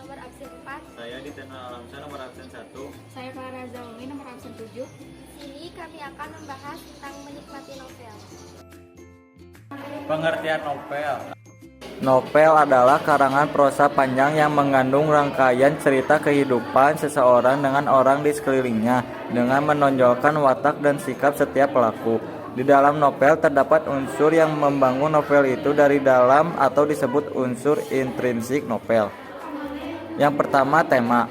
nomor absen 4. Saya Ditena Alamsyah nomor absen 1. Saya Farah Zaumi nomor absen 7. Di sini kami akan membahas tentang menikmati novel. Pengertian novel. Novel adalah karangan prosa panjang yang mengandung rangkaian cerita kehidupan seseorang dengan orang di sekelilingnya dengan menonjolkan watak dan sikap setiap pelaku. Di dalam novel terdapat unsur yang membangun novel itu dari dalam atau disebut unsur intrinsik novel. Yang pertama, tema.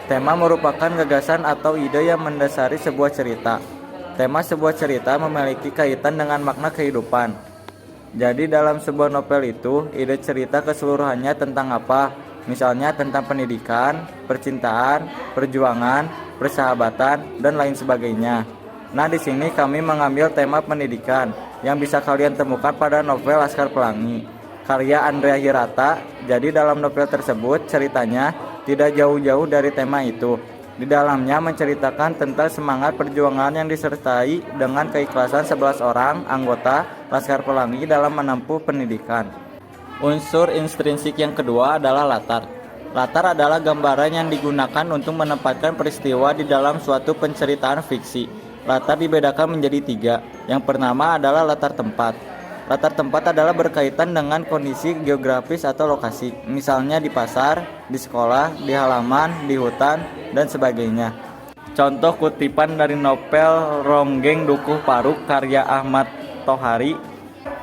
Tema merupakan gagasan atau ide yang mendasari sebuah cerita. Tema sebuah cerita memiliki kaitan dengan makna kehidupan. Jadi dalam sebuah novel itu, ide cerita keseluruhannya tentang apa? Misalnya tentang pendidikan, percintaan, perjuangan, persahabatan, dan lain sebagainya. Nah, di sini kami mengambil tema pendidikan yang bisa kalian temukan pada novel Laskar Pelangi, karya Andrea Hirata. Jadi dalam novel tersebut ceritanya tidak jauh-jauh dari tema itu. Di dalamnya menceritakan tentang semangat perjuangan yang disertai dengan keikhlasan 11 orang anggota Laskar Pelangi dalam menempuh pendidikan. Unsur intrinsik yang kedua adalah latar. Latar adalah gambaran yang digunakan untuk menempatkan peristiwa di dalam suatu penceritaan fiksi. Latar dibedakan menjadi 3. Yang pertama adalah latar tempat. Latar tempat adalah berkaitan dengan kondisi geografis atau lokasi, misalnya di pasar, di sekolah, di halaman, di hutan, dan sebagainya. Contoh kutipan dari novel Ronggeng Dukuh Paruk karya Ahmad Tohari.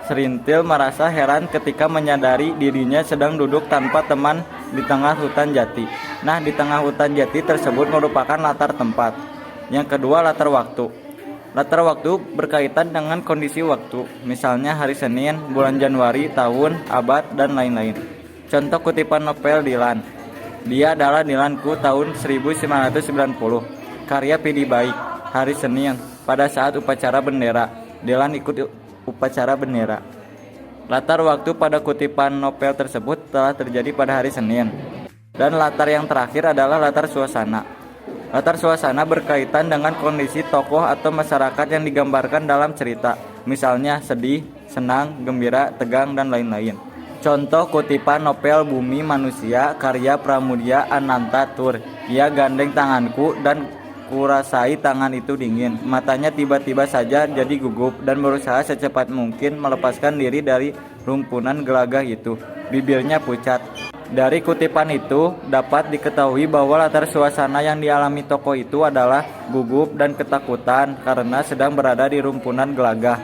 Serintil merasa heran ketika menyadari dirinya sedang duduk tanpa teman di tengah hutan jati. Nah, di tengah hutan jati tersebut merupakan latar tempat. Yang kedua, latar waktu. Latar waktu berkaitan dengan kondisi waktu, misalnya hari Senin, bulan Januari, tahun, abad, dan lain-lain. Contoh kutipan novel Dilan. Dia adalah Dilanku tahun 1990. Karya Pidi Baik. Hari Senin, pada saat upacara bendera. Dilan ikut upacara bendera. Latar waktu pada kutipan novel tersebut telah terjadi pada hari Senin. Dan latar yang terakhir adalah latar suasana. Latar suasana berkaitan dengan kondisi tokoh atau masyarakat yang digambarkan dalam cerita, misalnya sedih, senang, gembira, tegang, dan lain-lain. Contoh kutipan novel Bumi Manusia karya Pramudia Anantatur. Ia gandeng tanganku dan kurasai tangan itu dingin. Matanya tiba-tiba saja jadi gugup dan berusaha secepat mungkin melepaskan diri dari rumpunan gelagah itu. Bibirnya pucat. Dari kutipan itu dapat diketahui bahwa latar suasana yang dialami tokoh itu adalah gugup dan ketakutan karena sedang berada di rumpunan gelagah.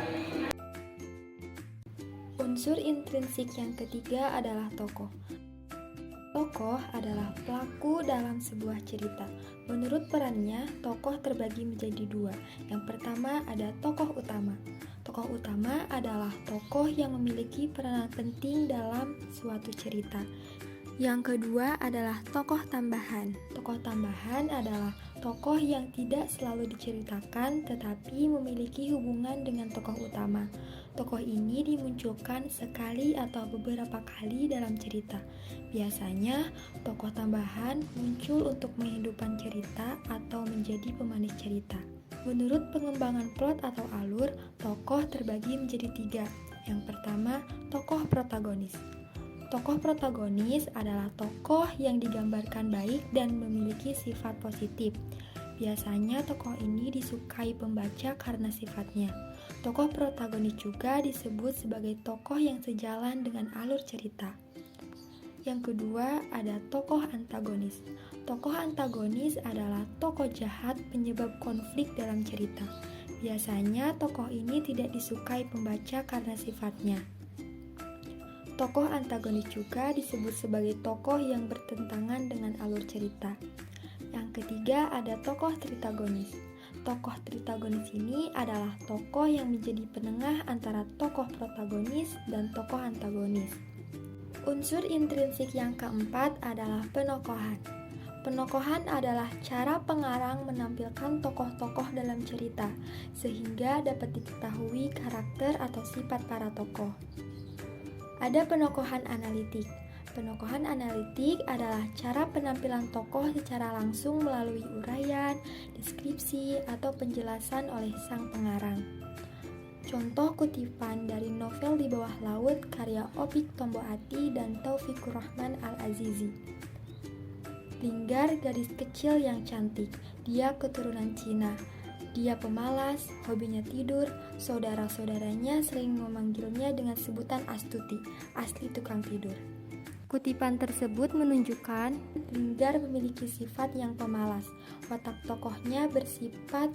Unsur intrinsik yang ketiga adalah tokoh. Tokoh adalah pelaku dalam sebuah cerita. Menurut perannya, tokoh terbagi menjadi 2. Yang pertama ada tokoh utama. Tokoh utama adalah tokoh yang memiliki peranan penting dalam suatu cerita. Yang kedua adalah tokoh tambahan. Tokoh tambahan adalah tokoh yang tidak selalu diceritakan tetapi memiliki hubungan dengan tokoh utama. Tokoh ini dimunculkan sekali atau beberapa kali dalam cerita. Biasanya, tokoh tambahan muncul untuk menghidupkan cerita atau menjadi pemanis cerita. Menurut pengembangan plot atau alur, tokoh terbagi menjadi 3. Yang pertama, tokoh protagonis. Tokoh protagonis adalah tokoh yang digambarkan baik dan memiliki sifat positif. Biasanya tokoh ini disukai pembaca karena sifatnya. Tokoh protagonis juga disebut sebagai tokoh yang sejalan dengan alur cerita. Yang kedua ada tokoh antagonis. Tokoh antagonis adalah tokoh jahat penyebab konflik dalam cerita. Biasanya tokoh ini tidak disukai pembaca karena sifatnya. Tokoh antagonis juga disebut sebagai tokoh yang bertentangan dengan alur cerita. Yang ketiga ada tokoh tritagonis. Tokoh tritagonis ini adalah tokoh yang menjadi penengah antara tokoh protagonis dan tokoh antagonis. Unsur intrinsik yang keempat adalah penokohan. Penokohan adalah cara pengarang menampilkan tokoh-tokoh dalam cerita, sehingga dapat diketahui karakter atau sifat para tokoh. Ada penokohan analitik. Penokohan analitik adalah cara penampilan tokoh secara langsung melalui uraian, deskripsi, atau penjelasan oleh sang pengarang. Contoh kutipan dari novel Di Bawah Laut karya Opik Tomboati dan Taufikur Rahman Al-Azizi. Linggar gadis kecil yang cantik. Dia keturunan Cina. Dia pemalas, hobinya tidur. Saudara-saudaranya sering memanggilnya dengan sebutan Astuti, asli tukang tidur. Kutipan tersebut menunjukkan Linggar memiliki sifat yang pemalas. Watak tokohnya bersifat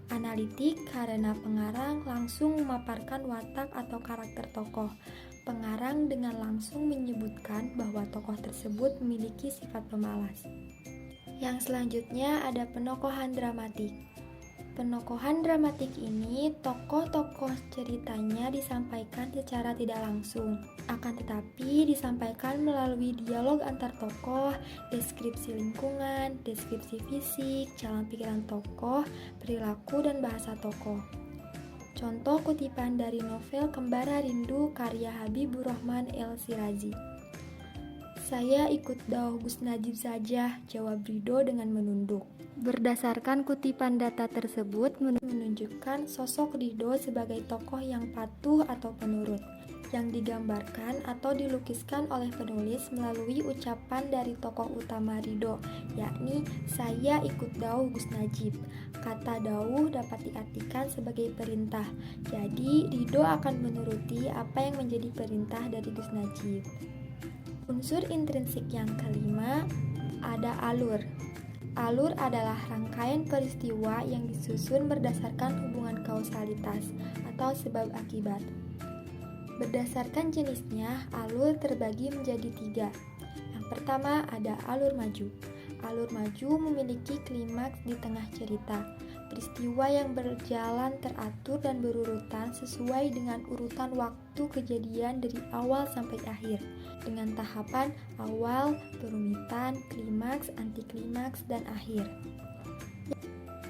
analitik karena pengarang langsung memaparkan watak atau karakter tokoh. Pengarang dengan langsung menyebutkan bahwa tokoh tersebut memiliki sifat pemalas. Yang selanjutnya ada penokohan dramatik. Penokohan dramatik ini, tokoh-tokoh ceritanya disampaikan secara tidak langsung, akan tetapi disampaikan melalui dialog antar tokoh, deskripsi lingkungan, deskripsi fisik, jalan pikiran tokoh, perilaku, dan bahasa tokoh. Contoh kutipan dari novel Kembara Rindu karya Habibur Rahman El-Shirazi. "Saya ikut Dauh Gus Najib saja," jawab Ridho dengan menunduk. Berdasarkan kutipan data tersebut menunjukkan sosok Ridho sebagai tokoh yang patuh atau penurut, yang digambarkan atau dilukiskan oleh penulis melalui ucapan dari tokoh utama Ridho, yakni "Saya ikut Dauh Gus Najib". Kata dauh dapat diartikan sebagai perintah, jadi Ridho akan menuruti apa yang menjadi perintah dari Gus Najib. Unsur intrinsik yang kelima ada alur. Alur adalah rangkaian peristiwa yang disusun berdasarkan hubungan kausalitas atau sebab akibat. Berdasarkan jenisnya, alur terbagi menjadi 3. Yang pertama ada alur maju. Alur maju memiliki klimaks di tengah cerita. Peristiwa yang berjalan teratur dan berurutan sesuai dengan urutan waktu kejadian dari awal sampai akhir, dengan tahapan awal, perumitan, klimaks, antiklimaks, dan akhir.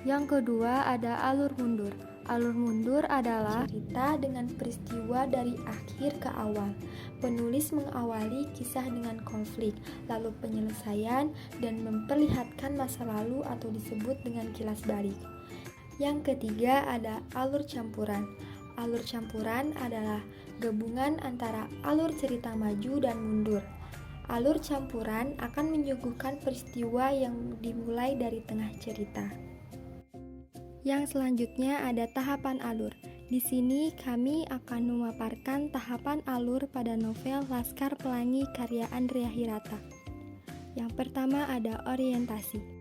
Yang kedua ada alur mundur. Alur mundur adalah cerita dengan peristiwa dari akhir ke awal. Penulis mengawali kisah dengan konflik, lalu penyelesaian, dan memperlihatkan masa lalu atau disebut dengan kilas balik. Yang ketiga ada alur campuran. Alur campuran adalah gabungan antara alur cerita maju dan mundur. Alur campuran akan menyuguhkan peristiwa yang dimulai dari tengah cerita. Yang selanjutnya ada tahapan alur. Di sini kami akan memaparkan tahapan alur pada novel Laskar Pelangi karya Andrea Hirata. Yang pertama ada orientasi.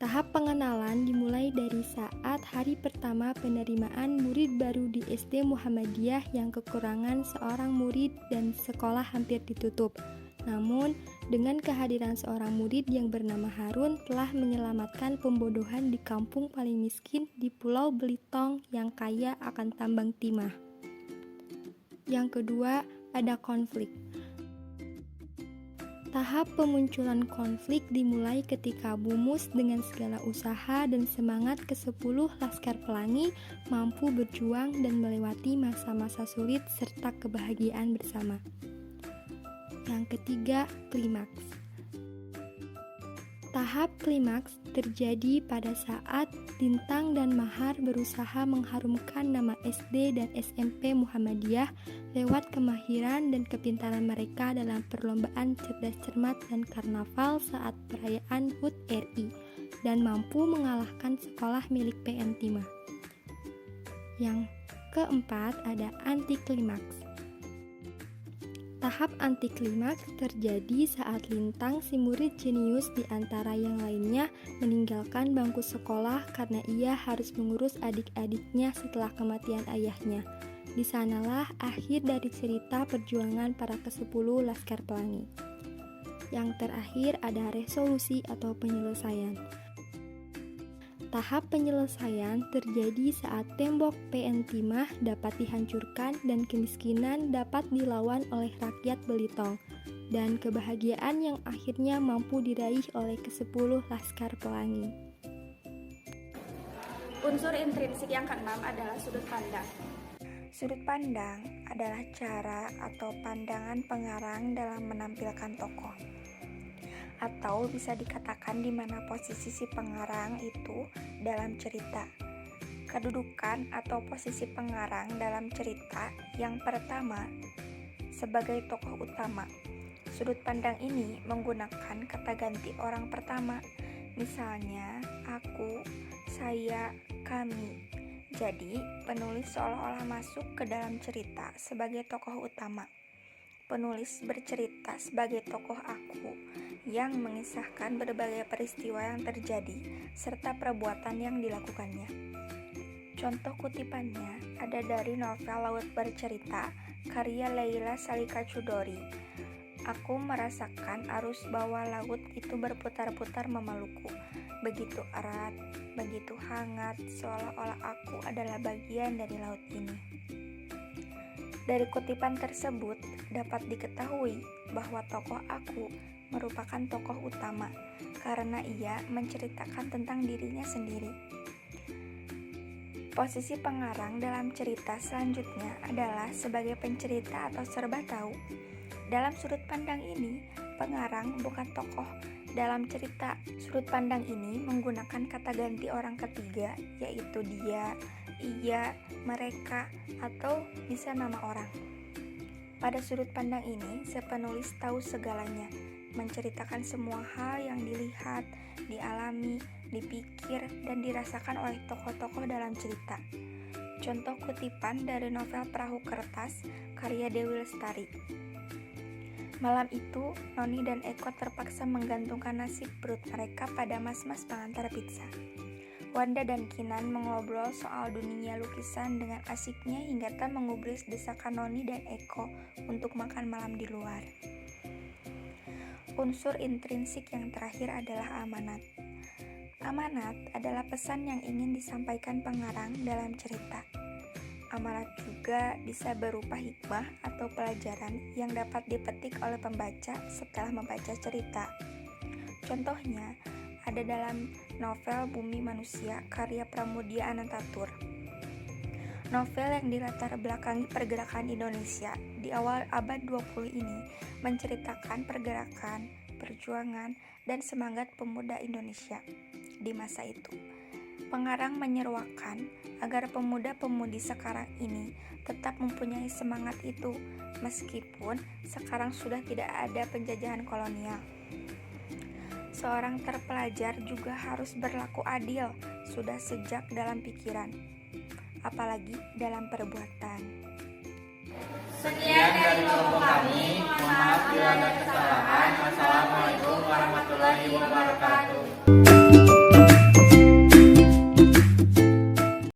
Tahap pengenalan dimulai dari saat hari pertama penerimaan murid baru di SD Muhammadiyah yang kekurangan seorang murid dan sekolah hampir ditutup. Namun, dengan kehadiran seorang murid yang bernama Harun telah menyelamatkan pembodohan di kampung paling miskin di Pulau Belitung yang kaya akan tambang timah. Yang kedua, ada konflik. Tahap pemunculan konflik dimulai ketika Bumus dengan segala usaha dan semangat ke-10 Laskar Pelangi mampu berjuang dan melewati masa-masa sulit serta kebahagiaan bersama. Yang ketiga, klimaks. Tahap klimaks terjadi pada saat Lintang dan Mahar berusaha mengharumkan nama SD dan SMP Muhammadiyah lewat kemahiran dan kepintaran mereka dalam perlombaan cerdas cermat dan karnaval saat perayaan HUT RI dan mampu mengalahkan sekolah milik PN Timah. Yang keempat ada anti klimaks. Tahap antiklimaks terjadi saat Lintang, si murid jenius di antara yang lainnya, meninggalkan bangku sekolah karena ia harus mengurus adik-adiknya setelah kematian ayahnya. Di sanalah akhir dari cerita perjuangan para ke-10 Laskar Pelangi. Yang terakhir ada resolusi atau penyelesaian. Tahap penyelesaian terjadi saat tembok PN Timah dapat dihancurkan dan kemiskinan dapat dilawan oleh rakyat Belitung, dan kebahagiaan yang akhirnya mampu diraih oleh ke-10 Laskar Pelangi. Unsur intrinsik yang keenam adalah sudut pandang. Sudut pandang adalah cara atau pandangan pengarang dalam menampilkan tokoh, atau bisa dikatakan di mana posisi si pengarang itu dalam cerita. Kedudukan atau posisi pengarang dalam cerita yang pertama, sebagai tokoh utama. sudut pandang ini menggunakan kata ganti orang pertama, misalnya aku, saya, kami. Jadi, penulis seolah-olah masuk ke dalam cerita sebagai tokoh utama. Penulis bercerita sebagai tokoh aku yang mengisahkan berbagai peristiwa yang terjadi serta perbuatan yang dilakukannya. Contoh kutipannya ada dari novel Laut Bercerita, karya Leila Salika Chudori. Aku merasakan arus bawah laut itu berputar-putar memelukku. Begitu erat, begitu hangat, seolah-olah aku adalah bagian dari laut ini. Dari kutipan tersebut dapat diketahui bahwa tokoh aku merupakan tokoh utama karena ia menceritakan tentang dirinya sendiri. Posisi pengarang dalam cerita selanjutnya adalah sebagai pencerita atau serba tahu. Dalam sudut pandang ini, pengarang bukan tokoh dalam cerita. Sudut pandang ini menggunakan kata ganti orang ketiga, yaitu dia, ia, mereka, atau bisa nama orang. Pada sudut pandang ini, si penulis tahu segalanya, menceritakan semua hal yang dilihat, dialami, dipikir, dan dirasakan oleh tokoh-tokoh dalam cerita. Contoh kutipan dari novel Perahu Kertas, karya Dewi Lestari. Malam itu, Noni dan Eko terpaksa menggantungkan nasib perut mereka pada mas-mas pengantar pizza. Wanda dan Kinan mengobrol soal dunia lukisan dengan asiknya hingga tak mengubris desakan Noni dan Eko untuk makan malam di luar. Unsur intrinsik yang terakhir adalah amanat. Amanat adalah pesan yang ingin disampaikan pengarang dalam cerita. Amanat juga bisa berupa hikmah atau pelajaran yang dapat dipetik oleh pembaca setelah membaca cerita. Contohnya, ada dalam novel Bumi Manusia karya Pramudia Anantatur. Novel yang dilatar belakangi pergerakan Indonesia di awal abad 20 ini menceritakan pergerakan, perjuangan, dan semangat pemuda Indonesia di masa itu. Pengarang menyeruakan agar pemuda-pemudi sekarang ini tetap mempunyai semangat itu meskipun sekarang sudah tidak ada penjajahan kolonial. Seorang terpelajar juga harus berlaku adil sudah sejak dalam pikiran, apalagi dalam perbuatan. Sekian dari kelompok kami. Mohon maaf bila ada kesalahan. Wassalamualaikum warahmatullahi wabarakatuh.